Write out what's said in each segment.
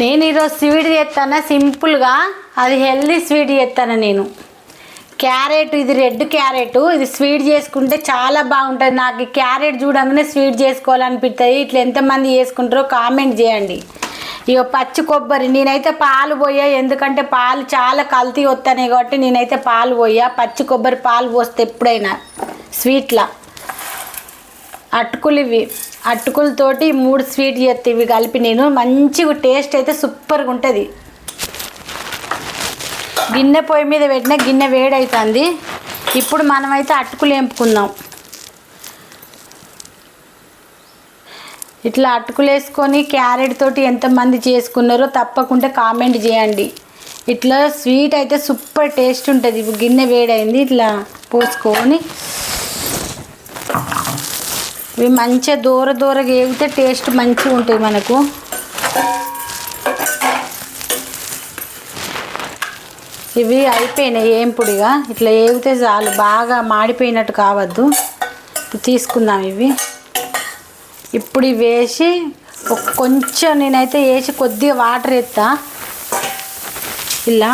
నేను ఈరోజు స్వీట్ చేస్తాను సింపుల్గా, అది హెల్దీ స్వీట్ చేస్తాను నేను. క్యారెట్, ఇది రెడ్ క్యారెట్, ఇది స్వీట్ చేసుకుంటే చాలా బాగుంటుంది. నాకు ఈ క్యారెట్ చూడంగానే స్వీట్ చేసుకోవాలనిపిస్తుంది. ఇట్లా ఎంతమంది చేసుకుంటారో కామెంట్ చేయండి. ఇక పచ్చి కొబ్బరి, నేనైతే పాలు పోయా, ఎందుకంటే పాలు చాలా కల్తీ వస్తున్నాయి కాబట్టి నేనైతే పాలు పోయా. పచ్చి కొబ్బరి పాలు పోస్తే ఎప్పుడైనా స్వీట్లా. అటుకులు, ఇవి అటుకులతోటి 3 స్వీట్ చేస్తే ఇవి కలిపి నేను మంచిగా టేస్ట్ అయితే సూపర్గా ఉంటుంది. గిన్నె పొయ్యి మీద పెట్టిన గిన్నె వేడవుతుంది. ఇప్పుడు మనమైతే అటుకులు వేపుకుందాం. ఇట్లా అటుకులు వేసుకొని క్యారెట్ తోటి ఎంతమంది చేసుకున్నారో తప్పకుండా కామెంట్ చేయండి. ఇట్లా స్వీట్ అయితే సూపర్ టేస్ట్ ఉంటుంది. ఇప్పుడు గిన్నె వేడైంది, ఇట్లా పోసుకొని ఇవి మంచిగా దూరగా వేగితే టేస్ట్ మంచిగా ఉంటుంది మనకు. ఇవి అయిపోయినాయి ఏంపుడిగా, ఇట్లా వేగితే చాలు, బాగా మాడిపోయినట్టు కావద్దు. తీసుకుందాం ఇవి. ఇప్పుడు ఇవి వేసి కొంచెం నేనైతే వేసి కొద్దిగా వాటర్ వేస్తా. ఇలా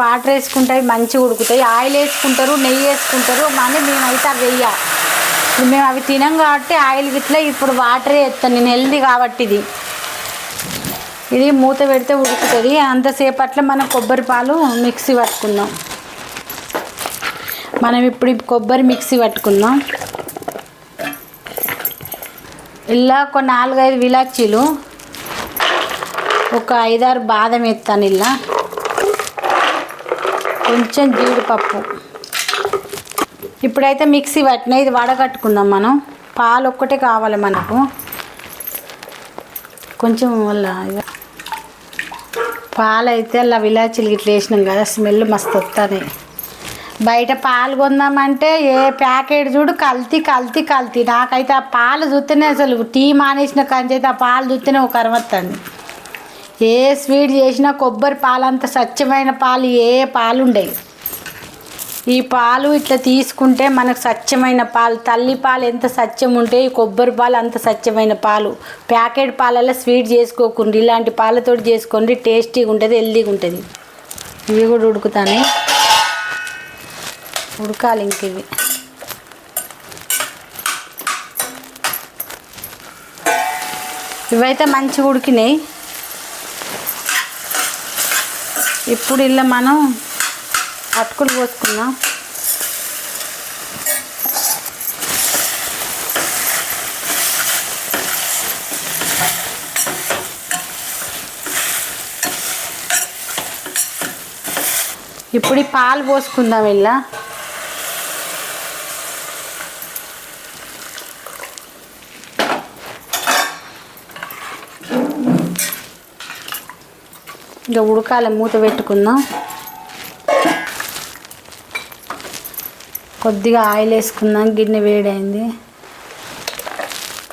వాటర్ వేసుకుంటే అవి మంచిగా ఉడుకుతాయి. ఆయిల్ వేసుకుంటారు, నెయ్యి వేసుకుంటారు, కానీ మేమైతే అవి వేయ. ఇప్పుడు మేము అవి తినం కాబట్టి ఆయిల్ గిట్లా ఇప్పుడు వాటరే వేస్తాను నేను, హెల్దీ కాబట్టి. ఇది మూత పెడితే ఉడుకుతుంది. అంతసేపు అట్లా మనం కొబ్బరి పాలు మిక్సీ పట్టుకుందాం. మనం ఇప్పుడు కొబ్బరి మిక్సీ పట్టుకుందాం. ఇలా ఒక 4-5 విలాచీలు, ఒక 5-6 బాదం వేస్తాను. ఇలా కొంచెం జీడిపప్పు. ఇప్పుడైతే మిక్సీ పట్టినా, ఇది వడగట్టుకుందాం మనం. పాలు ఒక్కటే కావాలి మనకు. కొంచెం వల్ల పాలు అయితే అలా విలాచీలు ఇట్లా వేసినాం కదా, స్మెల్ మస్తు వస్తుంది. బయట పాలు కొందామంటే ఏ ప్యాకెట్ చూడు కల్తీ. నాకైతే ఆ పాలు చూస్తేనే, అసలు టీ మానేసిన కంచైతే ఆ పాలు చూస్తేనే ఒక అరవత్తండి. ఏ స్వీట్ చేసినా కొబ్బరి పాలు అంత స్వచ్ఛమైన పాలు ఏ పాలు ఉండవు. ఈ పాలు ఇట్లా తీసుకుంటే మనకు స్వచ్ఛమైన పాలు, తల్లి పాలు ఎంత స్వచ్ఛం ఉంటే ఈ కొబ్బరి పాలు అంత స్వచ్ఛమైన పాలు. ప్యాకెట్ పాలల్లో స్వీట్ చేసుకోకుండా ఇలాంటి పాలతో చేసుకోండి, టేస్టీగా ఉంటుంది, హెల్దీగా ఉంటుంది. ఇవి కూడా ఉడుకుతాయి, ఉడకాలి ఇంక ఇవి. ఇవైతే మంచిగా ఉడికినాయి. ఇప్పుడు ఇలా మనం అటుకులు పోసుకుందాం. ఇప్పుడు ఈ పాలు పోసుకుందాం. ఇలా ఇంకా ఉడకాలి, మూత పెట్టుకుందాం. కొద్దిగా ఆయిల్ వేసుకుందాం. గిన్నె వేడైంది.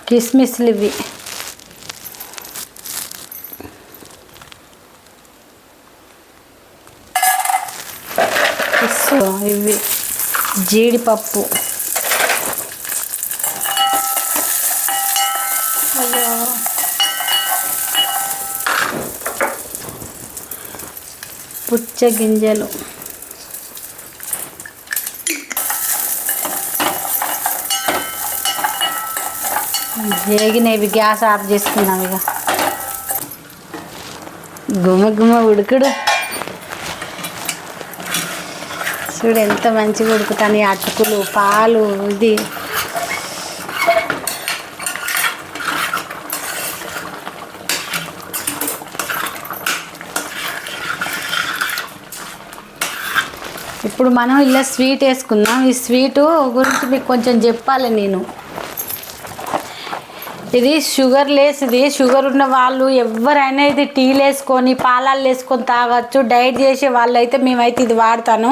కిస్మిస్లు ఇవి, ఇవి జీడిపప్పు, పుచ్చ గింజలు, వేగినవి. గ్యాస్ ఆఫ్ చేసుకున్నాం. ఇక గుమ్మ ఉడుకుడు చూడు ఎంత మంచిగా ఉడుకుతాయి. అటుకులు, పాలు, ఇది ఇప్పుడు మనం ఇలా స్వీట్ వేసుకుందాం. ఈ స్వీటు గురించి మీకు కొంచెం చెప్పాలి నేను. ఇది షుగర్ లెస్. ఇది షుగర్ ఉన్న వాళ్ళు ఎవరైనా ఇది టీలు వేసుకొని పాలల్లో వేసుకొని తాగొచ్చు. డైట్ చేసే వాళ్ళైతే మేమైతే ఇది వాడతాను.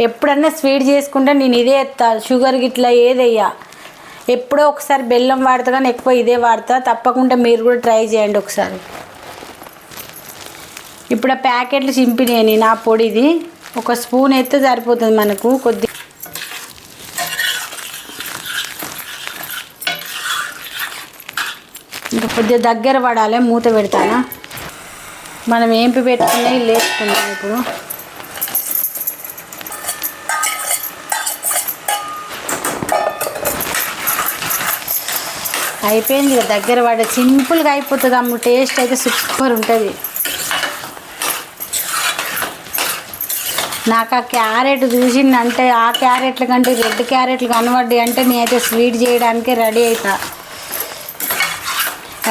ఎప్పుడన్నా స్వీట్ చేసుకుంటే నేను ఇదే ఎత్తాను. షుగర్ గిట్లా ఏదయ్యా ఎప్పుడో ఒకసారి బెల్లం వాడతా, కానీ ఎక్కువ ఇదే వాడతా. తప్పకుండా మీరు కూడా ట్రై చేయండి ఒకసారి. ఇప్పుడు ఆ ప్యాకెట్లు చింపినాయి. నా పొడిది ఒక స్పూన్ ఎత్తే సరిపోతుంది మనకు. ఇంకా కొద్దిగా దగ్గర పడాలి. మూత పెడతానా. మనం ఏంపి పెట్టుకున్నాయి లేసుకున్నాం ఇప్పుడు. అయిపోయింది ఇక దగ్గర పడే సింపుల్గా అయిపోతుంది అమ్మ. టేస్ట్ అయితే సూపర్ ఉంటుంది. నాకు ఆ క్యారెట్ చూసిందంటే ఆ క్యారెట్ల కంటే రెడ్ క్యారెట్లు కనబడ్డాయి అంటే నేనైతే స్వీట్ చేయడానికి రెడీ అవుతా.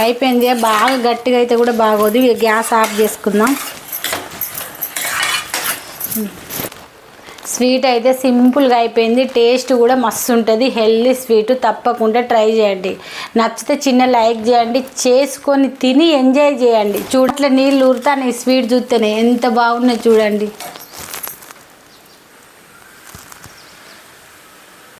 అయిపోయింది. బాగా గట్టిగా అయితే కూడా బాగోదు. గ్యాస్ ఆఫ్ చేసుకుందాం. స్వీట్ అయితే సింపుల్గా అయిపోయింది. టేస్ట్ కూడా మస్తు ఉంటుంది. హెల్దీ స్వీట్ తప్పకుండా ట్రై చేయండి. నచ్చితే చిన్న లైక్ చేయండి. చేసుకొని తిని ఎంజాయ్ చేయండి. చూడట్లే నీళ్ళు ఊరుతాను ఈ స్వీట్ చూస్తేనే ఎంత బాగున్నాయి చూడండి.